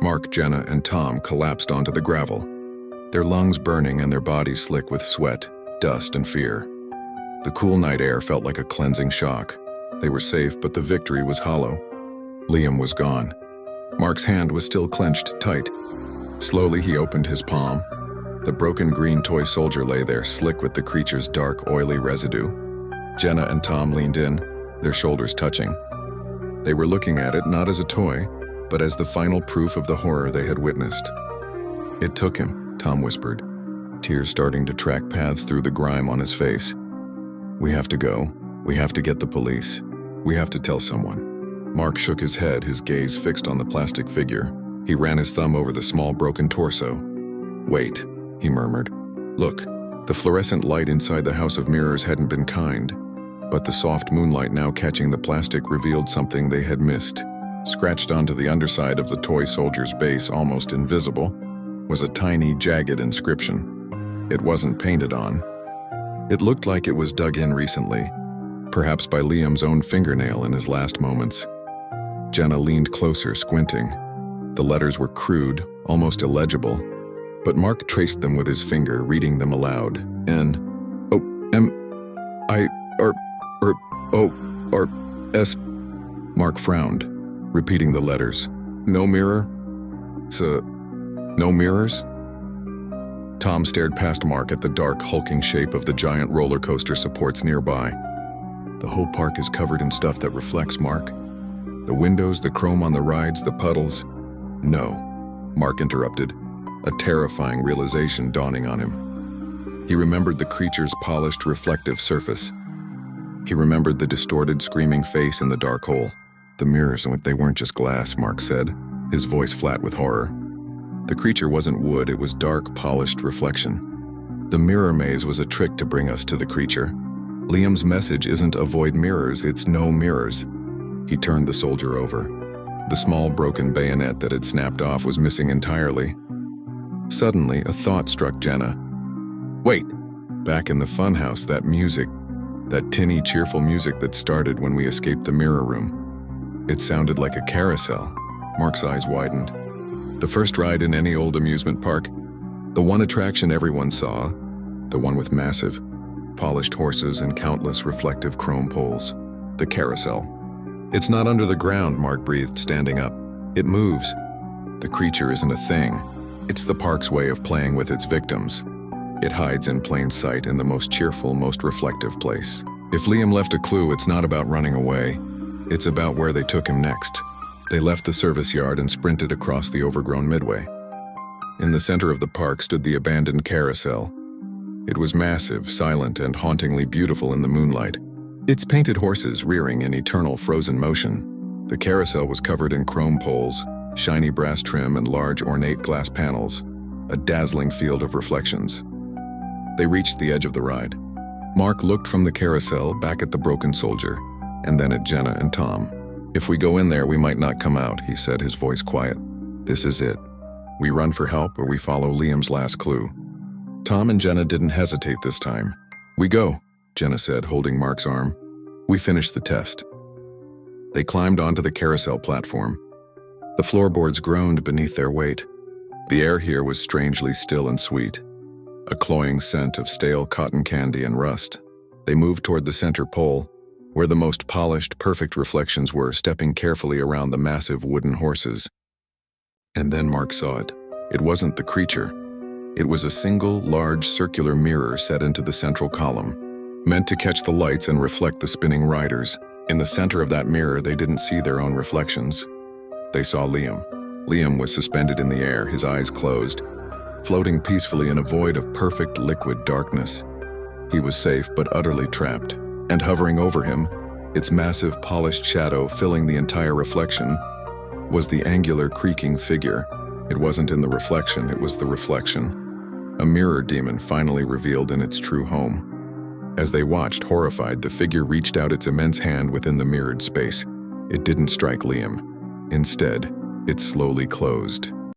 Mark, Jenna, and Tom collapsed onto the gravel, their lungs burning and their bodies slick with sweat, dust, and fear. The cool night air felt like a cleansing shock. They were safe, but the victory was hollow. Liam was gone. Mark's hand was still clenched tight. Slowly, he opened his palm. The broken green toy soldier lay there, slick with the creature's dark, oily residue. Jenna and Tom leaned in, their shoulders touching. They were looking at it not as a toy, but as the final proof of the horror they had witnessed. "It took him," Tom whispered, tears starting to track paths through the grime on his face. "We have to go. We have to get the police. We have to tell someone." Mark shook his head, his gaze fixed on the plastic figure. He ran his thumb over the small broken torso. "Wait," he murmured. "Look." The fluorescent light inside the House of Mirrors hadn't been kind, but the soft moonlight now catching the plastic revealed something they had missed. Scratched onto the underside of the toy soldier's base, almost invisible, was a tiny, jagged inscription. It wasn't painted on. It looked like it was dug in recently, perhaps by Liam's own fingernail in his last moments. Jenna leaned closer, squinting. The letters were crude, almost illegible, but Mark traced them with his finger, reading them aloud. N-O-M-I-R-O-R-S. Mark frowned, repeating the letters. "No mirror? No mirrors?" Tom stared past Mark at the dark, hulking shape of the giant roller coaster supports nearby. "The whole park is covered in stuff that reflects, Mark. The windows, the chrome on the rides, the puddles." "No," Mark interrupted, a terrifying realization dawning on him. He remembered the creature's polished, reflective surface. He remembered the distorted, screaming face in the dark hole. "The mirrors, they weren't just glass," Mark said, his voice flat with horror. The creature wasn't wood, it was dark, polished reflection. The mirror maze was a trick to bring us to the creature. Liam's message isn't avoid mirrors, it's no mirrors. He turned the soldier over. The small broken bayonet that had snapped off was missing entirely. Suddenly, a thought struck Jenna. "Wait!" Back in the funhouse, that music, that tinny, cheerful music that started when we escaped the mirror room. It sounded like a carousel. Mark's eyes widened. The first ride in any old amusement park, the one attraction everyone saw, the one with massive, polished horses and countless reflective chrome poles. The carousel. "It's not under the ground," Mark breathed, standing up. "It moves. The creature isn't a thing. It's the park's way of playing with its victims. It hides in plain sight in the most cheerful, most reflective place. If Liam left a clue, it's not about running away. It's about where they took him next." They left the service yard and sprinted across the overgrown midway. In the center of the park stood the abandoned carousel. It was massive, silent, and hauntingly beautiful in the moonlight. Its painted horses rearing in eternal frozen motion. The carousel was covered in chrome poles, shiny brass trim, and large ornate glass panels, a dazzling field of reflections. They reached the edge of the ride. Mark looked from the carousel back at the broken soldier, and then at Jenna and Tom. "If we go in there, we might not come out," he said, his voice quiet. "This is it. We run for help or we follow Liam's last clue." Tom and Jenna didn't hesitate this time. "We go," Jenna said, holding Mark's arm. "We finished the test." They climbed onto the carousel platform. The floorboards groaned beneath their weight. The air here was strangely still and sweet, a cloying scent of stale cotton candy and rust. They moved toward the center pole, where the most polished, perfect reflections were, stepping carefully around the massive wooden horses. And then Mark saw it. It wasn't the creature. It was a single, large, circular mirror set into the central column, meant to catch the lights and reflect the spinning riders. In the center of that mirror, they didn't see their own reflections. They saw Liam. Liam was suspended in the air, his eyes closed, floating peacefully in a void of perfect liquid darkness. He was safe but utterly trapped. And hovering over him, its massive polished shadow filling the entire reflection, was the angular creaking figure. It wasn't in the reflection, it was the reflection. A mirror demon finally revealed in its true home. As they watched, horrified, the figure reached out its immense hand within the mirrored space. It didn't strike Liam. Instead, it slowly closed.